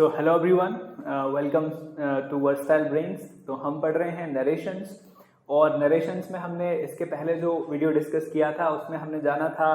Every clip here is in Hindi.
So hello everyone, welcome to Versatile Brains. तो हम पढ़ रहे हैं नरेशंस, और नरेशंस में हमने इसके पहले जो वीडियो डिस्कस किया था उसमें हमने जाना था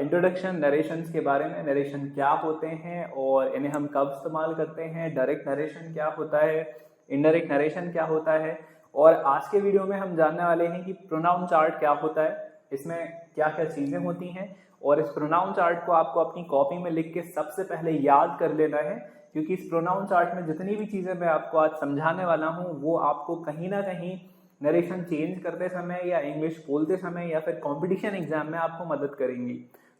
इंट्रोडक्शन नरेशंस के बारे में। नरेशन क्या होते हैं और इन्हें हम कब इस्तेमाल करते हैं, डायरेक्ट नरेशन क्या होता है, इनडायरेक्ट नरेशन क्या होता है। और आज के वीडियो में हम जानने वाले हैं कि प्रोनाउन चार्ट क्या होता है, इसमें क्या क्या चीजें होती हैं। और इस प्रोनाउन चार्ट को आपको अपनी कॉपी में लिख के सबसे पहले याद कर लेना है, क्योंकि इस प्रोनाउन चार्ट में जितनी भी चीजें मैं आपको आज समझाने वाला हूं वो आपको कहीं ना कहीं नरेशन चेंज करते समय या इंग्लिश बोलते समय या फिर कंपटीशन एग्जाम में आपको मदद करेंगी।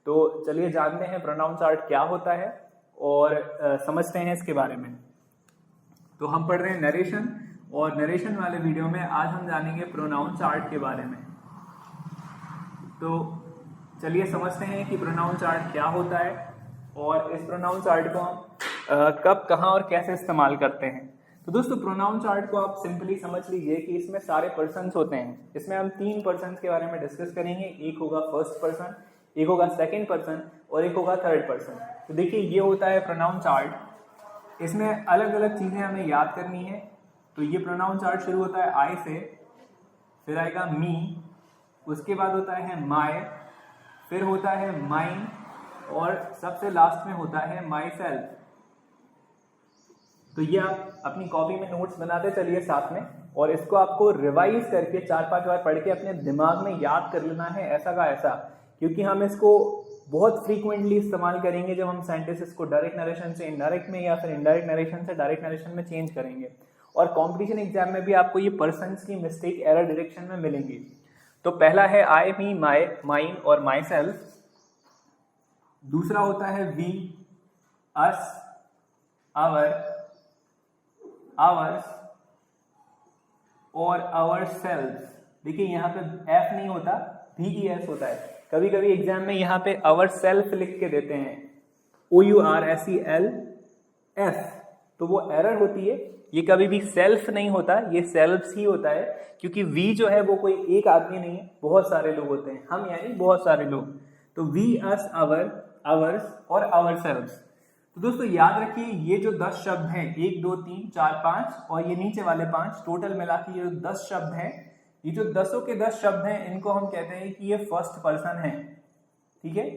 तो चलिए जानते हैं प्रोनाउन चार्ट क्या होता है और समझते हैं इसके बारे में। तो हम पढ़ रहे हैं नरेशन, और नरेशन वाले वीडियो में आज हम जानेंगे प्रोनाउन चार्ट के बारे में। तो चलिए समझते हैं कि प्रोनाउन चार्ट क्या होता है और इस प्रोनाउन चार्ट को हम कब, कहाँ और कैसे इस्तेमाल करते हैं। तो दोस्तों प्रोनाउन चार्ट को आप सिंपली समझ लीजिए कि इसमें सारे पर्सन्स होते हैं। इसमें हम 3 पर्सन्स के बारे में डिस्कस करेंगे। एक होगा फर्स्ट पर्सन, एक होगा सेकंड पर्सन और एक होगा थर्ड पर्सन। तो देखिए ये होता है प्रोनाउन चार्ट। इसमें अलग अलग चीजें हमें याद करनी है। तो ये प्रोनाउन चार्ट शुरू होता है आई से, फिर आएगा मी, उसके बाद होता है माय, फिर होता है माइन और सबसे लास्ट में होता है माई सेल्फ। तो ये आप अपनी कॉपी में नोट्स बनाते चलिए साथ में, और इसको आपको रिवाइज करके 4-5 बार पढ़ के अपने दिमाग में याद कर लेना है ऐसा का ऐसा, क्योंकि हम इसको बहुत फ्रीक्वेंटली इस्तेमाल करेंगे जब हम सेंटेंसेस को डायरेक्ट नरेशन से इनडायरेक्ट में या फिर इनडायरेक्ट नरेशन से डायरेक्ट नरेशन में चेंज करेंगे। और कॉम्पिटिशन एग्जाम में भी आपको ये पर्सन्स की मिस्टेक एरर डायरेक्शन में मिलेंगी। तो पहला है आई, मी, माई, माइन और माई सेल्फ। दूसरा होता है वी, अस, आवर, आवर्स और आवर सेल्फ। देखिए यहाँ पे एफ नहीं होता, VES होता है। कभी कभी एग्जाम में यहाँ पे आवर सेल्फ लिख के देते हैं, OURSELF, तो वो एरर होती है। ये कभी भी सेल्फ नहीं होता, ये सेल्फ्स ही होता है, क्योंकि वी जो है वो कोई एक आदमी नहीं है, बहुत सारे लोग होते हैं। हम यानी बहुत सारे लोग। तो वी, अस, आवर, आवर्स और आवर सेल्फ्स। तो दोस्तों याद रखिए ये जो 10 शब्द हैं, 1 2 3 4 5 और ये नीचे वाले 5, टोटल मिला के ये जो 10 शब्द हैं, ये जो 10 के 10 शब्द हैं, इनको हम कहते हैं कि ये फर्स्ट पर्सन है। ठीक है,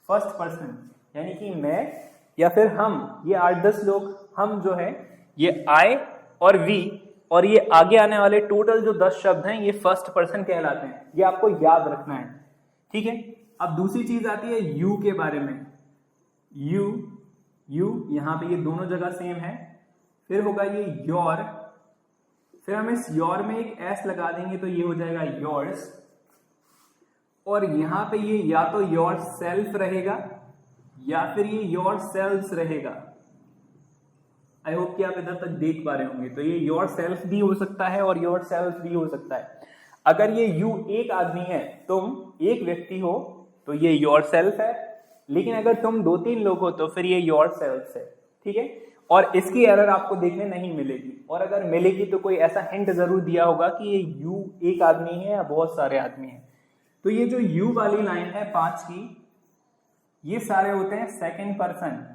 फर्स्ट पर्सन यानी कि मैं या फिर हम, ये 8-10 लोग, हम जो है ये आई और वी, और ये आगे आने वाले टोटल जो 10 शब्द हैं ये फर्स्ट पर्सन कहलाते हैं। ये आपको याद रखना है। ठीक है, अब दूसरी चीज आती है यू के बारे में। यू यहां पे ये दोनों जगह सेम है। फिर होगा ये योर, फिर हम इस योर में एक एस लगा देंगे तो ये हो जाएगा योर्स। और यहां पे ये या तो योर सेल्फ रहेगा या फिर ये योर सेल्व्स रहेगा। आई होप कि आप इधर तक देख पा रहे होंगे। तो ये योर सेल्फ भी हो सकता है और योर सेल्फ भी हो सकता है। अगर ये यू एक आदमी है, तुम एक व्यक्ति हो, तो ये योर सेल्फ है। लेकिन अगर तुम 2-3 लोग हो तो फिर ये योर सेल्फ है। ठीक है, और इसकी एरर आपको देखने नहीं मिलेगी, और अगर मिलेगी तो कोई ऐसा हिंट जरूर दिया होगा कि ये यू एक आदमी है या बहुत सारे आदमी हैं। तो ये जो यू वाली लाइन है 5 की, ये सारे होते हैं सेकंड पर्सन।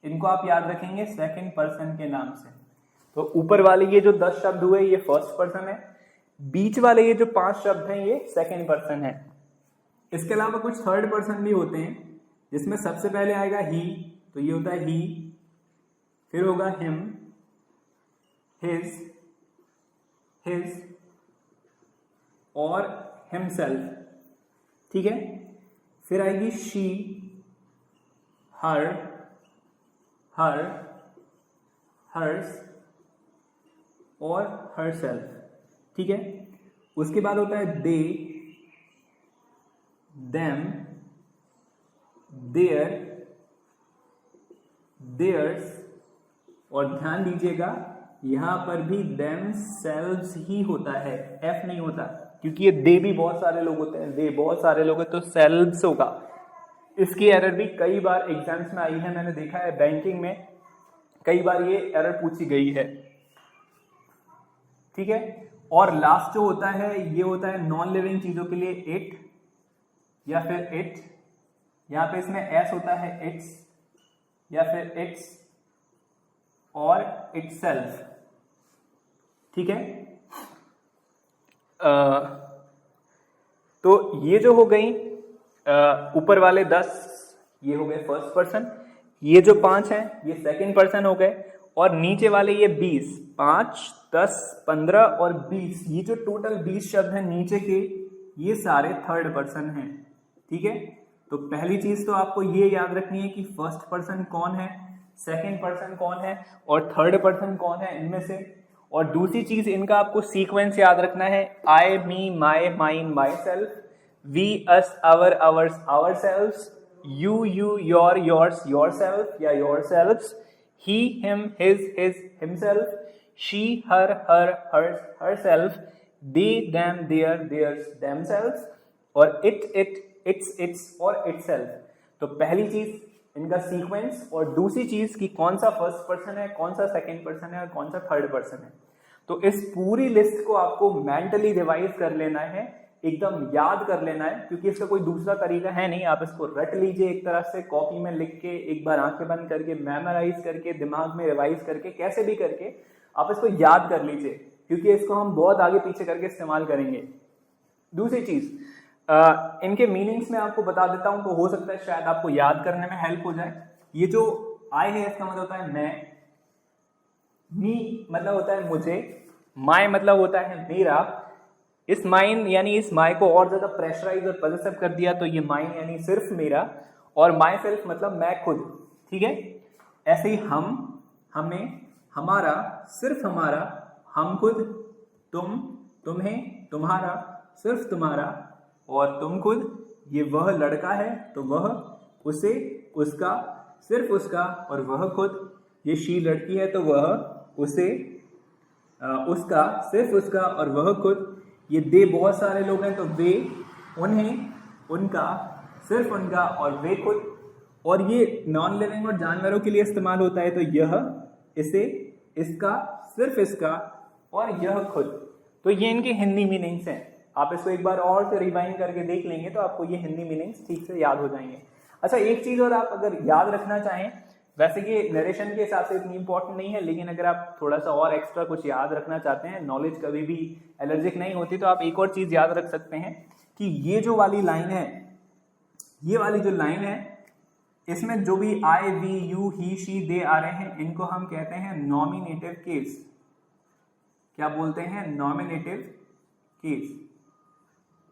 इनको आप याद रखेंगे सेकंड पर्सन के नाम से। तो ऊपर वाले ये जो 10 शब्द हुए ये फर्स्ट पर्सन है, बीच वाले ये जो 5 शब्द हैं ये सेकंड पर्सन है। इसके अलावा कुछ थर्ड पर्सन भी होते हैं, जिसमें सबसे पहले आएगा ही, तो ये होता है ही, फिर होगा हिम, हिज और हिमसेल्फ। ठीक है, फिर आएगी शी, हर, हर्स और हरसेल्फ। ठीक है, उसके बाद होता है दे, them, their, theirs, और ध्यान दीजिएगा यहां पर भी themselves ही होता है, F नहीं होता, क्योंकि ये दे भी बहुत सारे लोग होते हैं, दे बहुत सारे लोग हैं तो selves होगा। इसकी एरर भी कई बार एग्जाम्स में आई है, मैंने देखा है बैंकिंग में कई बार ये एरर पूछी गई है। ठीक है, और लास्ट जो होता है ये होता है नॉन लिविंग चीजों के लिए इट या फिर इट, यहाँ पे इसमें एस होता है इट्स या फिर इट्स और itself, ठीक है। तो ये जो हो गई ऊपर वाले 10, ये हो गए फर्स्ट पर्सन, ये जो 5 हैं ये सेकंड पर्सन हो गए, और नीचे वाले ये 20, 5, 10, 15 और 20, ये जो टोटल 20 शब्द हैं नीचे के, ये सारे थर्ड पर्सन हैं, ठीक है। तो पहली चीज तो आपको ये याद रखनी है कि फर्स्ट पर्सन कौन है, सेकंड पर्सन कौन है और थर्ड पर्सन कौन है इनमें से। और दूसरी चीज इनका आपको सीक्वेंस याद रखना है, I, me, my, mine, myself, we, us, our, ours, ourselves, you, your, yours, yourself या yourselves, he, him, his, himself, she, her, hers, herself, they, them, theirs, themselves, और its और itself। तो पहली चीज इनका सीक्वेंस, और दूसरी चीज कि कौन सा फर्स्ट पर्सन है, कौन सा सेकंड पर्सन है और कौन सा थर्ड पर्सन है। तो इस पूरी लिस्ट को आपको मेंटली रिवाइज कर लेना है, एकदम याद कर लेना है, क्योंकि इसका कोई दूसरा तरीका है नहीं। आप इसको रट लीजिए एक तरह से, कॉपी में लिख के, एक बार आंखें बंद करके मेमोराइज करके, दिमाग में रिवाइज करके, कैसे भी करके आप इसको याद कर लीजिए, क्योंकि इसको हम बहुत आगे पीछे करके इस्तेमाल करेंगे। दूसरी चीज, इनके मीनिंग्स में आपको बता देता हूं, तो हो सकता है शायद आपको याद करने में हेल्प हो जाए। ये जो आई है इसका मतलब होता है मैं, मी मतलब होता है मुझे, माई मतलब होता है मेरा। इस माइन यानी इस माई को और ज्यादा प्रेशराइज और पॉजिटिव कर दिया तो ये माइन यानी सिर्फ मेरा, और माई सेल्फ मतलब मैं खुद, ठीक है। ऐसे ही हम, हमें, हमारा, सिर्फ हमारा, हम खुद, तुम, तुम्हें, तुम्हारा, सिर्फ तुम्हारा, और तुम खुद। ये वह लड़का है तो वह, उसे, उसका, सिर्फ उसका और वह खुद। ये शी लड़की है तो वह, उसे, उसका, सिर्फ उसका और वह खुद। ये दे बहुत सारे लोग हैं तो वे, उन्हें, उनका, सिर्फ उनका और वे खुद। और ये नॉन लिविंग और जानवरों के लिए इस्तेमाल होता है तो यह, इसे, इसका, सिर्फ इसका और यह खुद। तो ये इनके हिंदी मीनिंग्स हैं। आप इसको एक बार और से रिवाइंड करके देख लेंगे तो आपको ये हिंदी मीनिंग्स ठीक से याद हो जाएंगे। अच्छा, एक चीज और आप अगर याद रखना चाहें, वैसे ये नरेशन के हिसाब से इतनी इंपॉर्टेंट नहीं है, लेकिन अगर आप थोड़ा सा और एक्स्ट्रा कुछ याद रखना चाहते हैं, नॉलेज कभी भी एलर्जिक नहीं होती, तो आप एक और चीज याद रख सकते हैं कि ये जो वाली लाइन है, ये वाली जो लाइन है, इसमें जो भी आई, वी, यू, ही, शी, दे आ रहे हैं, इनको हम कहते हैं नॉमिनेटिव केस। क्या बोलते हैं? Nominative case.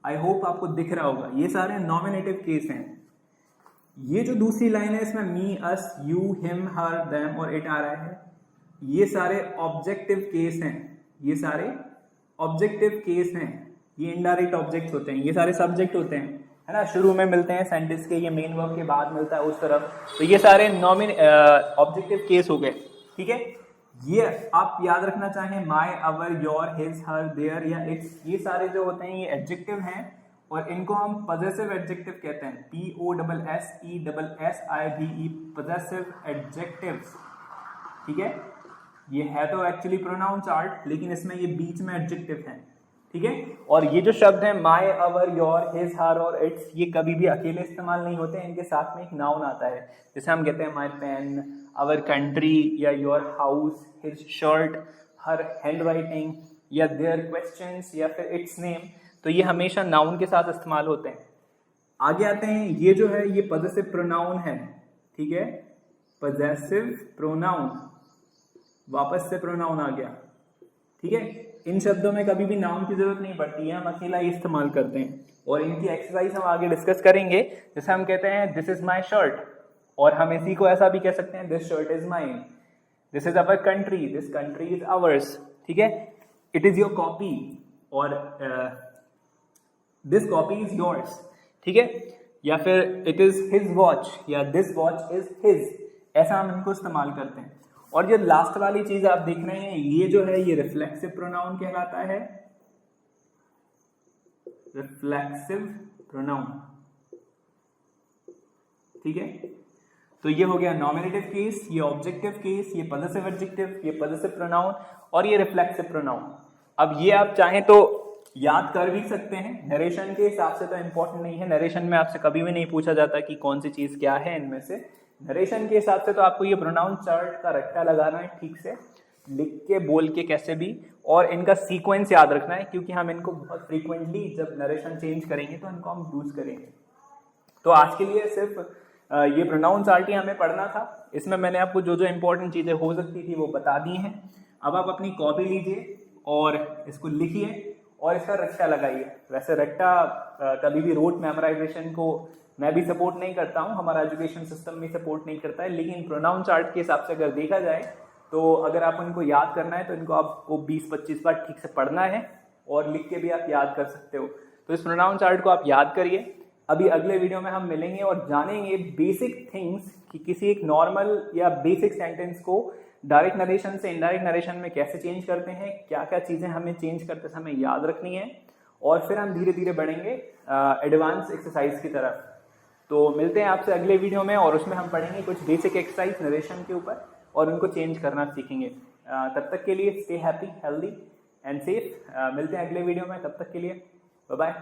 आई होप आपको दिख रहा होगा, ये सारे नॉमिनेटिव केस हैं। ये जो दूसरी लाइन है इसमें मी, अस, यू, हिम, हर, देम और इट आ रहा है, ये सारे ऑब्जेक्टिव केस हैं। ये सारे ऑब्जेक्टिव केस हैं, ये इनडायरेक्ट ऑब्जेक्ट्स होते हैं, ये सारे सब्जेक्ट होते हैं, है ना। शुरू में मिलते हैं सेंटेंस के, ये मेन वर्ब के बाद मिलता है उस तरफ, तो ये सारे ऑब्जेक्टिव केस हो गए, ठीक है। ये आप याद रखना चाहें, माई, अवर, योर, हिज, हर, देयर या इट्स, ये सारे जो होते हैं ये एडजेक्टिव हैं, और इनको हम पॉजेसिव एडजेक्टिव कहते हैं, POSSESSIVE, पॉजेसिव एडजेक्टिव्स, ठीक है। ये है तो एक्चुअली प्रोनाउन चार्ट, लेकिन इसमें ये बीच में एडजेक्टिव है, ठीक है। और ये जो शब्द है माई, अवर, योर, हिज, हर और इट्स, ये कभी भी अकेले इस्तेमाल नहीं होते हैं, इनके साथ में एक नाउन आता है, जैसे हम कहते हैं माई पेन, आवर कंट्री या your house, his shirt, her hand writing या देयर क्वेश्चंस या फिर इट्स नेम, तो ये हमेशा नाउन के साथ इस्तेमाल होते हैं। आगे आते हैं, ये जो है ये पॉजेसिव प्रोनाउन है, ठीक है, पॉजेसिव प्रोनाउन, वापस से प्रोनाउन आ गया, ठीक है। इन शब्दों में कभी भी नाउन की जरूरत नहीं पड़ती है, हम अकेला ही इस्तेमाल करते हैं, और इनकी एक्सरसाइज हम आगे डिस्कस करेंगे। जैसे हम कहते हैं दिस इज माई शर्ट, और हम इसी को ऐसा भी कह सकते हैं this shirt is mine, this is our country, this country is ours, ठीक है। इट इज योर कॉपी, और दिस कॉपी इज योर्स, ठीक है। या फिर इट इज हिज वॉच या दिस वॉच इज हिज, ऐसा हम इनको इस्तेमाल करते हैं। और जो लास्ट वाली चीज आप देख रहे हैं, ये जो है ये रिफ्लेक्सिव प्रोनाउन कहलाता है, रिफ्लेक्सिव प्रोनाउन, ठीक है। तो ये हो गया नॉमिनेटिव केस, ये ऑब्जेक्टिव केस, ये पॉजेसिव एडजेक्टिव, ये पॉजेसिव प्रोनाउन और ये रिफ्लेक्सिव प्रोनाउन। अब ये आप चाहें तो याद कर भी सकते हैं, नरेशन के हिसाब से तो इंपॉर्टेंट नहीं है, नरेशन में आपसे कभी भी नहीं पूछा जाता कि कौन सी चीज क्या है इनमें से, नरेशन के हिसाब से तो आपको ये प्रोनाउन चार्ट का रट्टा लगाना है ठीक से, लिख के बोल के कैसे भी, और इनका सीक्वेंस याद रखना है क्योंकि हम इनको बहुत फ्रीक्वेंटली जब नरेशन चेंज करेंगे तो इनको हम यूज करेंगे। तो आज के लिए सिर्फ ये प्रोनाउन चार्ट ही हमें पढ़ना था। इसमें मैंने आपको जो जो इंपॉर्टेंट चीजें हो सकती थी वो बता दी हैं। अब आप अपनी कॉपी लीजिए और इसको लिखिए और इसका रट्टा लगाइए। वैसे रट्टा कभी भी रोट मेमोराइजेशन को मैं भी सपोर्ट नहीं करता हूँ, हमारा एजुकेशन सिस्टम भी सपोर्ट नहीं करता है, लेकिन प्रोनाउन चार्ट के हिसाब से अगर देखा जाए तो अगर आप इनको याद करना है तो इनको आपको 20-25 बार ठीक से पढ़ना है और लिख के भी आप याद कर सकते हो। तो इस प्रोनाउन चार्ट को आप याद करिए। अभी अगले वीडियो में हम मिलेंगे और जानेंगे बेसिक थिंग्स कि किसी एक नॉर्मल या बेसिक सेंटेंस को डायरेक्ट नरेशन से इनडायरेक्ट नरेशन में कैसे चेंज करते हैं, क्या क्या चीजें हमें चेंज करते समय याद रखनी है, और फिर हम धीरे धीरे बढ़ेंगे एडवांस एक्सरसाइज की तरफ। तो मिलते हैं आपसे अगले वीडियो में और उसमें हम पढ़ेंगे कुछ बेसिक एक्सरसाइज नरेशन के ऊपर और उनको चेंज करना सीखेंगे। तब तक के लिए stay happy, healthy and safe. मिलते हैं अगले वीडियो में, तब तक के लिए बाय बाय।